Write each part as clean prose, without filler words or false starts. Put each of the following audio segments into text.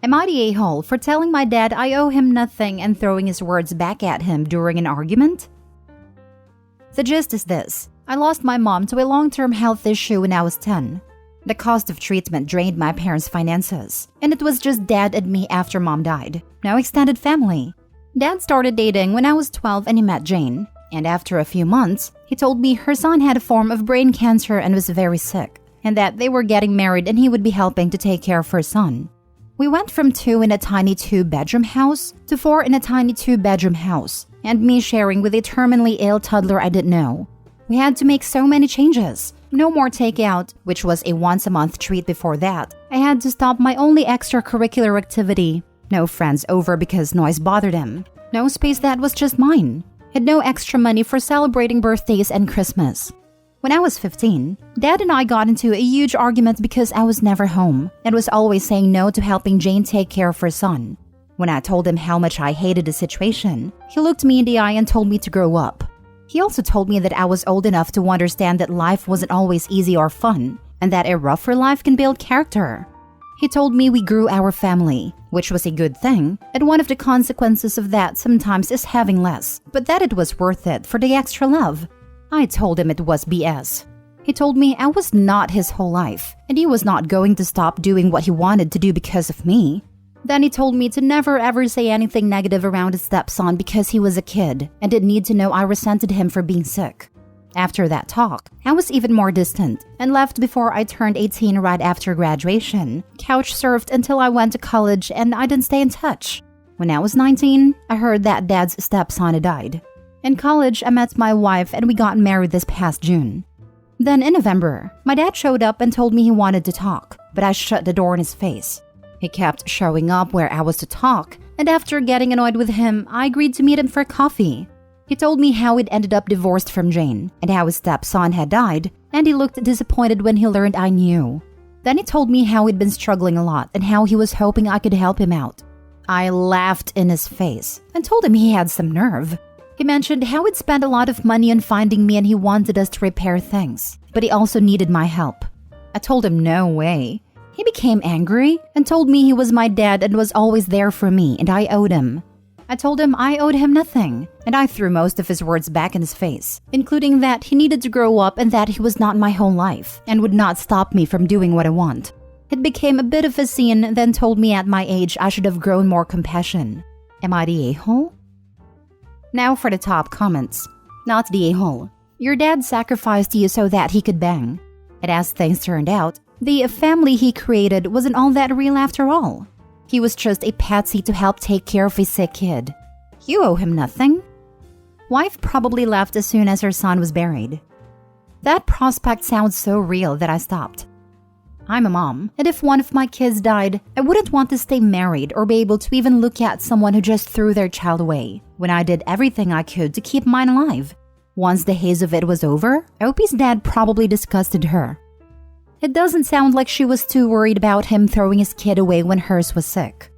Am I the a-hole for telling my dad I owe him nothing and throwing his words back at him during an argument? The gist is this. I lost my mom to a long-term health issue when I was 10. The cost of treatment drained my parents' finances, and it was just dad and me after mom died. No extended family. Dad started dating when I was 12 and he met Jane, and after a few months, he told me her son had a form of brain cancer and was very sick, and that they were getting married and he would be helping to take care of her son. We went from 2 in a tiny 2-bedroom house to 4 in a tiny 2-bedroom house, and me sharing with a terminally ill toddler I didn't know. We had to make so many changes. No more takeout, which was a once-a-month treat before that. I had to stop my only extracurricular activity. No friends over because noise bothered him. No space that was just mine. Had no extra money for celebrating birthdays and Christmas. When I was 15, Dad and I got into a huge argument because I was never home and was always saying no to helping Jane take care of her son. When I told him how much I hated the situation, he looked me in the eye and told me to grow up. He also told me that I was old enough to understand that life wasn't always easy or fun, and that a rougher life can build character. He told me we grew our family, which was a good thing, and one of the consequences of that sometimes is having less, but that it was worth it for the extra love. I told him it was BS. He told me I was not his whole life, and he was not going to stop doing what he wanted to do because of me. Then he told me to never ever say anything negative around his stepson because he was a kid and didn't need to know I resented him for being sick. After that talk, I was even more distant and left before I turned 18 right after graduation, couch surfed until I went to college, and I didn't stay in touch. When I was 19, I heard that Dad's stepson had died. In college, I met my wife and we got married this past June. Then in November, my dad showed up and told me he wanted to talk, but I shut the door in his face. He kept showing up where I was to talk, and after getting annoyed with him, I agreed to meet him for coffee. He told me how he'd ended up divorced from Jane, and how his stepson had died, and he looked disappointed when he learned I knew. Then he told me how he'd been struggling a lot and how he was hoping I could help him out. I laughed in his face and told him he had some nerve. He mentioned how he'd spent a lot of money on finding me and he wanted us to repair things, but he also needed my help. I told him no way. He became angry and told me he was my dad and was always there for me and I owed him. I told him I owed him nothing, and I threw most of his words back in his face, including that he needed to grow up and that he was not my whole life and would not stop me from doing what I want. It became a bit of a scene, then told me at my age I should have grown more compassion. Am I the a-hole? Now for the top comments. Not the a-hole. Your dad sacrificed you so that he could bang. And as things turned out, the family he created wasn't all that real after all. He was just a patsy to help take care of a sick kid. You owe him nothing. Wife probably left as soon as her son was buried. That prospect sounds so real that I stopped. I'm a mom, and if one of my kids died, I wouldn't want to stay married or be able to even look at someone who just threw their child away, when I did everything I could to keep mine alive. Once the haze of it was over, Opie's dad probably disgusted her. It doesn't sound like she was too worried about him throwing his kid away when hers was sick.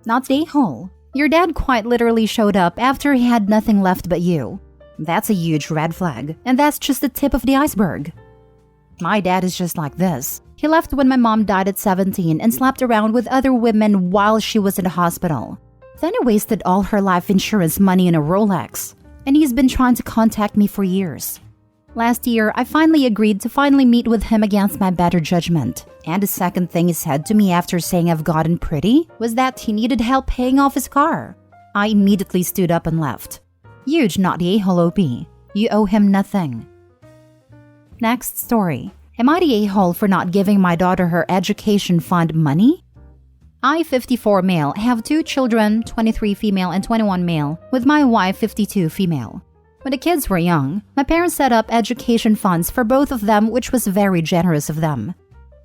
Not the a-hole. Your dad quite literally showed up after he had nothing left but you. That's a huge red flag, and that's just the tip of the iceberg. My dad is just like this. He left when my mom died at 17 and slept around with other women while she was in the hospital. Then he wasted all her life insurance money in a Rolex, and he's been trying to contact me for years. Last year, I finally agreed to meet with him against my better judgment. And the second thing he said to me after saying I've gotten pretty was that he needed help paying off his car. I immediately stood up and left. Huge not the a-hole OP. You owe him nothing. Next story. Am I the a-hole for not giving my daughter her education fund money? I, 54 male, have 2 children, 23 female and 21 male, with my wife, 52 female. When the kids were young, my parents set up education funds for both of them, which was very generous of them.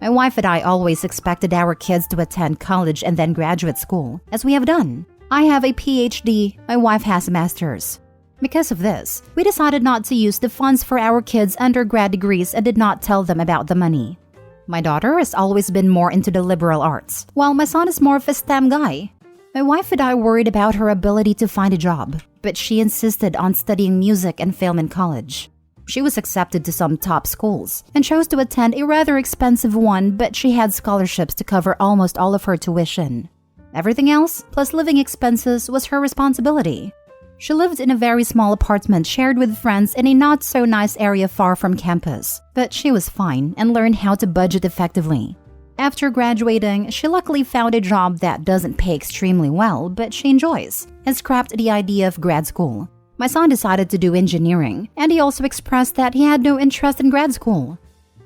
My wife and I always expected our kids to attend college and then graduate school, as we have done. I have a PhD, my wife has a master's. Because of this, we decided not to use the funds for our kids' undergrad degrees and did not tell them about the money. My daughter has always been more into the liberal arts, while my son is more of a STEM guy. My wife and I worried about her ability to find a job, but she insisted on studying music and film in college. She was accepted to some top schools and chose to attend a rather expensive one, but she had scholarships to cover almost all of her tuition. Everything else, plus living expenses, was her responsibility. She lived in a very small apartment shared with friends in a not-so-nice area far from campus, but she was fine and learned how to budget effectively. After graduating, she luckily found a job that doesn't pay extremely well, but she enjoys, and scrapped the idea of grad school. My son decided to do engineering, and he also expressed that he had no interest in grad school.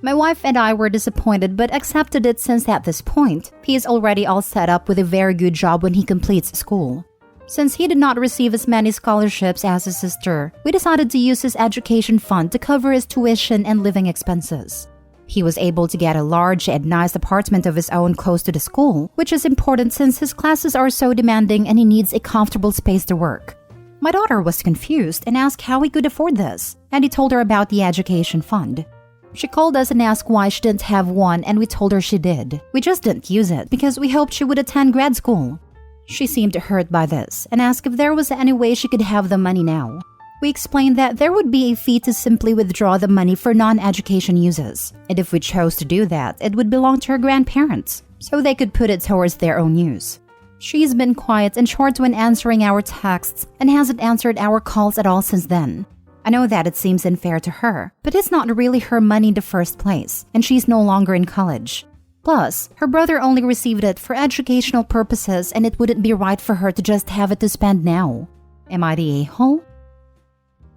My wife and I were disappointed but accepted it since at this point, he is already all set up with a very good job when he completes school. Since he did not receive as many scholarships as his sister, we decided to use his education fund to cover his tuition and living expenses. He was able to get a large and nice apartment of his own close to the school, which is important since his classes are so demanding and he needs a comfortable space to work. My daughter was confused and asked how he could afford this, and he told her about the education fund. She called us and asked why she didn't have one, and we told her she did. We just didn't use it because we hoped she would attend grad school. She seemed hurt by this and asked if there was any way she could have the money now. We explained that there would be a fee to simply withdraw the money for non-education uses, and if we chose to do that, it would belong to her grandparents, so they could put it towards their own use. She's been quiet and short when answering our texts and hasn't answered our calls at all since then. I know that it seems unfair to her, but it's not really her money in the first place, and she's no longer in college. Plus, her brother only received it for educational purposes and it wouldn't be right for her to just have it to spend now. Am I the a-hole?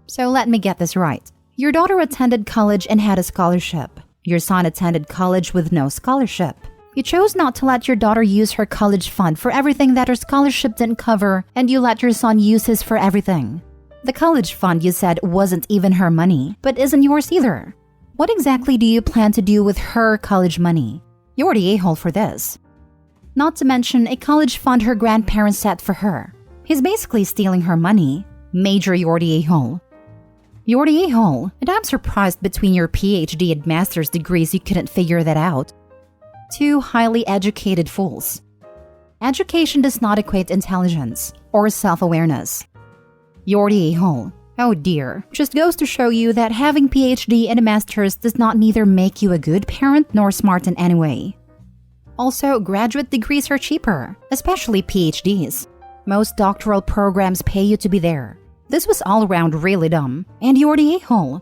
So let me get this right. Your daughter attended college and had a scholarship. Your son attended college with no scholarship. You chose not to let your daughter use her college fund for everything that her scholarship didn't cover, and you let your son use his for everything. The college fund you said wasn't even her money, but isn't yours either. What exactly do you plan to do with her college money? You're the a-hole for this. Not to mention a college fund her grandparents set for her. He's basically stealing her money. Major, you're the a-hole. You're the a-hole, and I'm surprised between your PhD and master's degrees you couldn't figure that out. Two highly educated fools. Education does not equate intelligence or self-awareness. You're the a-hole. Oh dear, just goes to show you that having PhD and a master's does not neither make you a good parent nor smart in any way. Also, graduate degrees are cheaper, especially PhDs. Most doctoral programs pay you to be there. This was all around really dumb, and you're the a-hole.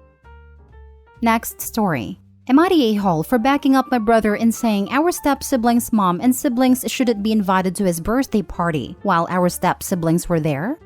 Next story. Am I the a-hole for backing up my brother in saying our step-siblings' mom and siblings shouldn't be invited to his birthday party while our step-siblings were there?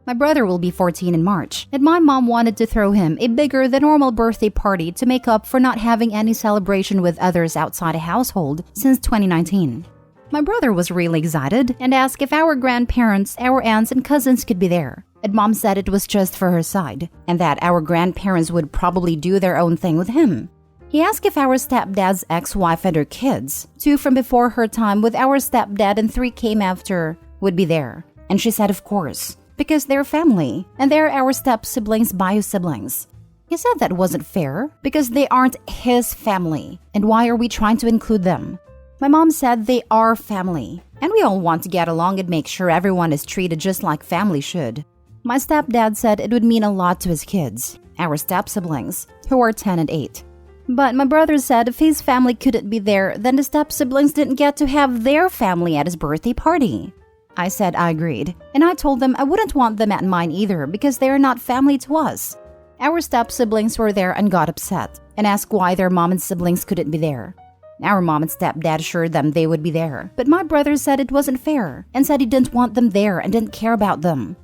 My brother will be 14 in March, and my mom wanted to throw him a bigger than normal birthday party to make up for not having any celebration with others outside the household since 2019. My brother was really excited and asked if our grandparents, our aunts, and cousins could be there. And mom said it was just for her side, and that our grandparents would probably do their own thing with him. He asked if our stepdad's ex-wife and her kids, 2 from before her time with our stepdad and 3 came after, would be there. And she said of course, because they're family, and they're our step-siblings' bio-siblings. He said that wasn't fair, because they aren't his family, and why are we trying to include them? My mom said they are family, and we all want to get along and make sure everyone is treated just like family should. My stepdad said it would mean a lot to his kids, our step-siblings, who are 10 and 8. But my brother said if his family couldn't be there, then the step-siblings didn't get to have their family at his birthday party. I said I agreed, and I told them I wouldn't want them at mine either because they are not family to us. Our step-siblings were there and got upset, and asked why their mom and siblings couldn't be there. Our mom and stepdad assured them they would be there, but my brother said it wasn't fair, and said he didn't want them there and didn't care about them.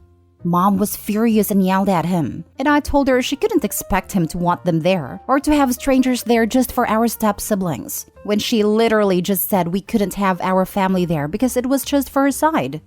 Mom was furious and yelled at him, and I told her she couldn't expect him to want them there or to have strangers there just for our step-siblings, when she literally just said we couldn't have our family there because it was just for her side.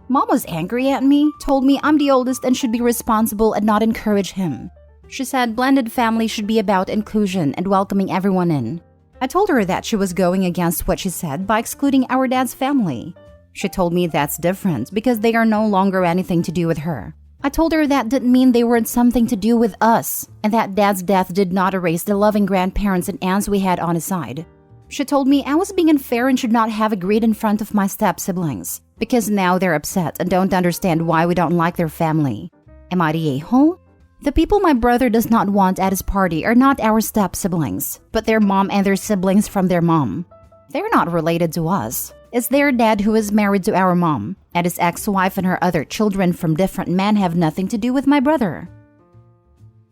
Mom was angry at me, told me I'm the oldest and should be responsible and not encourage him. She said blended family should be about inclusion and welcoming everyone in. I told her that she was going against what she said by excluding our dad's family. She told me that's different because they are no longer anything to do with her. I told her that didn't mean they weren't something to do with us, and that dad's death did not erase the loving grandparents and aunts we had on his side. She told me I was being unfair and should not have agreed in front of my step-siblings, because now they're upset and don't understand why we don't like their family. Am I the a-hole? The people my brother does not want at his party are not our step-siblings, but their mom and their siblings from their mom. They're not related to us. It's their dad who is married to our mom, and his ex-wife and her other children from different men have nothing to do with my brother.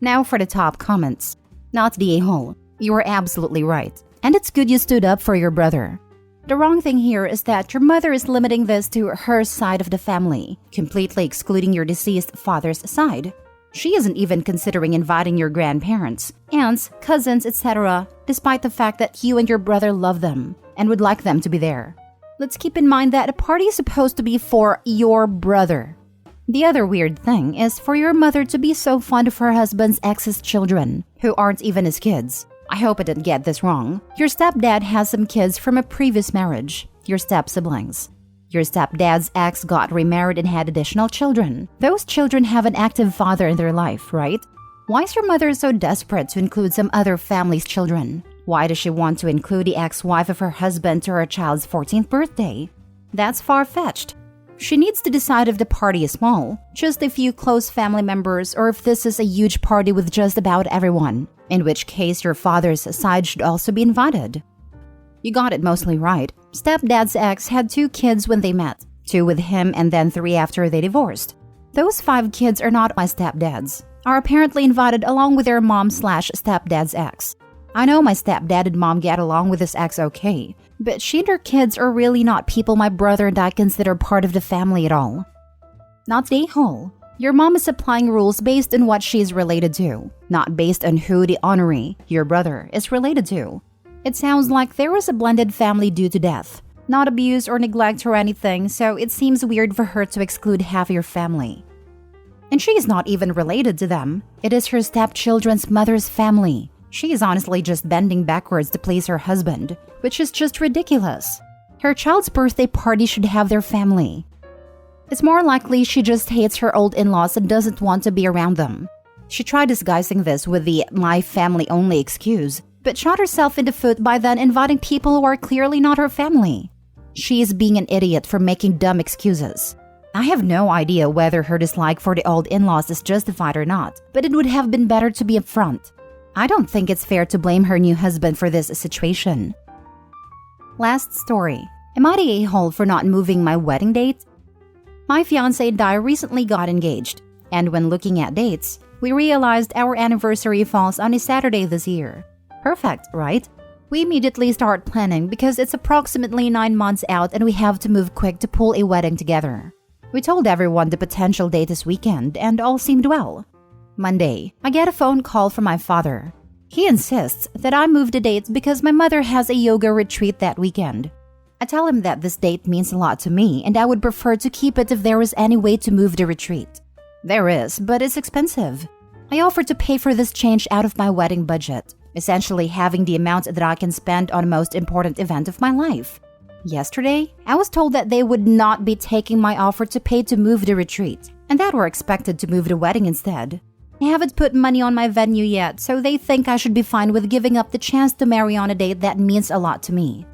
Now for the top comments. Not the a-hole. You are absolutely right. And it's good you stood up for your brother. The wrong thing here is that your mother is limiting this to her side of the family, completely excluding your deceased father's side. She isn't even considering inviting your grandparents, aunts, cousins, etc., despite the fact that you and your brother love them and would like them to be there. Let's keep in mind that a party is supposed to be for your brother. The other weird thing is for your mother to be so fond of her husband's ex's children, who aren't even his kids. I hope I didn't get this wrong. Your stepdad has some kids from a previous marriage, your step-siblings. Your stepdad's ex got remarried and had additional children. Those children have an active father in their life, right? Why is your mother so desperate to include some other family's children? Why does she want to include the ex-wife of her husband to her child's 14th birthday? That's far-fetched. She needs to decide if the party is small, just a few close family members, or if this is a huge party with just about everyone, in which case your father's side should also be invited. You got it mostly right. Stepdad's ex had 2 kids when they met, 2 with him and then 3 after they divorced. Those 5 kids are not my stepdad's, are apparently invited along with their mom/stepdad's ex. I know my stepdad and mom get along with his ex okay, but she and her kids are really not people my brother and I consider part of the family at all. Not the a-hole. Your mom is applying rules based on what she is related to, not based on who the honoree, your brother, is related to. It sounds like there was a blended family due to death, not abuse or neglect or anything, so it seems weird for her to exclude half your family. And she is not even related to them. It is her stepchildren's mother's family. She is honestly just bending backwards to please her husband, which is just ridiculous. Her child's birthday party should have their family. It's more likely she just hates her old in-laws and doesn't want to be around them. She tried disguising this with the "my family only" excuse, but shot herself in the foot by then inviting people who are clearly not her family. She is being an idiot for making dumb excuses. I have no idea whether her dislike for the old in-laws is justified or not, but it would have been better to be upfront. I don't think it's fair to blame her new husband for this situation. Last story. Am I the a-hole for not moving my wedding date? My fiancé and I recently got engaged, and when looking at dates, we realized our anniversary falls on a Saturday this year. Perfect, right? We immediately start planning because it's approximately 9 months out and we have to move quick to pull a wedding together. We told everyone the potential date this weekend and all seemed well. Monday, I get a phone call from my father. He insists that I move the date because my mother has a yoga retreat that weekend. I tell him that this date means a lot to me and I would prefer to keep it if there was any way to move the retreat. There is, but it's expensive. I offer to pay for this change out of my wedding budget, essentially having the amount that I can spend on the most important event of my life. Yesterday, I was told that they would not be taking my offer to pay to move the retreat, and that we're expected to move the wedding instead. I haven't put money on my venue yet, so they think I should be fine with giving up the chance to marry on a date that means a lot to me.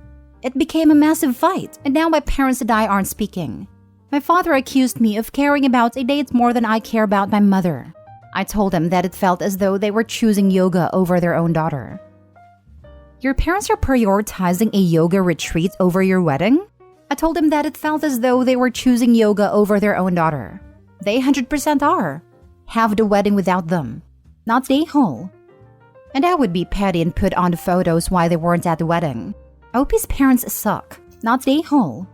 It became a massive fight, and now my parents and I aren't speaking. My father accused me of caring about a date more than I care about my mother. I told him that it felt as though they were choosing yoga over their own daughter. Your parents are prioritizing a yoga retreat over your wedding? I told him that it felt as though they were choosing yoga over their own daughter. They 100% are. Have the wedding without them. Not the a-hole. And I would be petty and put on the photos why they weren't at the wedding. Opie's parents suck. Not the a-hole.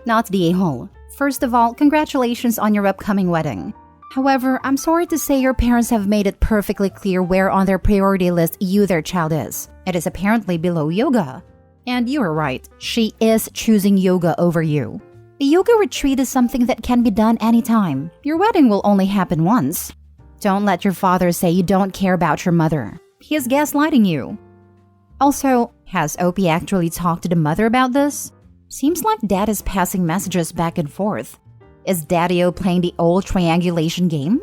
Not the a-hole. First of all, congratulations on your upcoming wedding. However, I'm sorry to say your parents have made it perfectly clear where on their priority list their child is. It is apparently below yoga. And you are right, she is choosing yoga over you. A yoga retreat is something that can be done anytime. Your wedding will only happen once. Don't let your father say you don't care about your mother. He is gaslighting you. Also, has Opie actually talked to the mother about this? Seems like Dad is passing messages back and forth. Is Daddy-O playing the old triangulation game?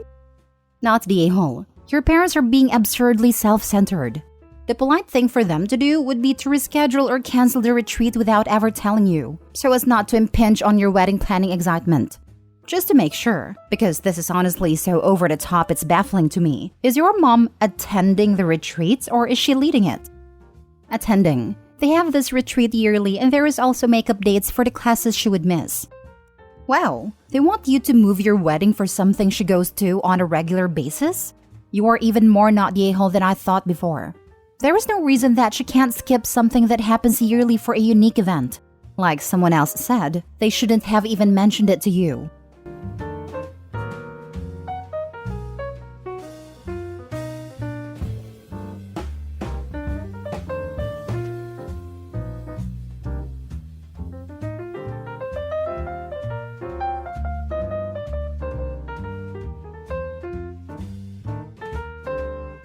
Not the a-hole. Your parents are being absurdly self-centered. The polite thing for them to do would be to reschedule or cancel the retreat without ever telling you, so as not to impinge on your wedding planning excitement. Just to make sure, because this is honestly so over the top it's baffling to me, is your mom attending the retreat or is she leading it? Attending. They have this retreat yearly and there is also makeup dates for the classes she would miss. Wow, they want you to move your wedding for something she goes to on a regular basis? You are even more not the a-hole than I thought before. There is no reason that she can't skip something that happens yearly for a unique event. Like someone else said, they shouldn't have even mentioned it to you.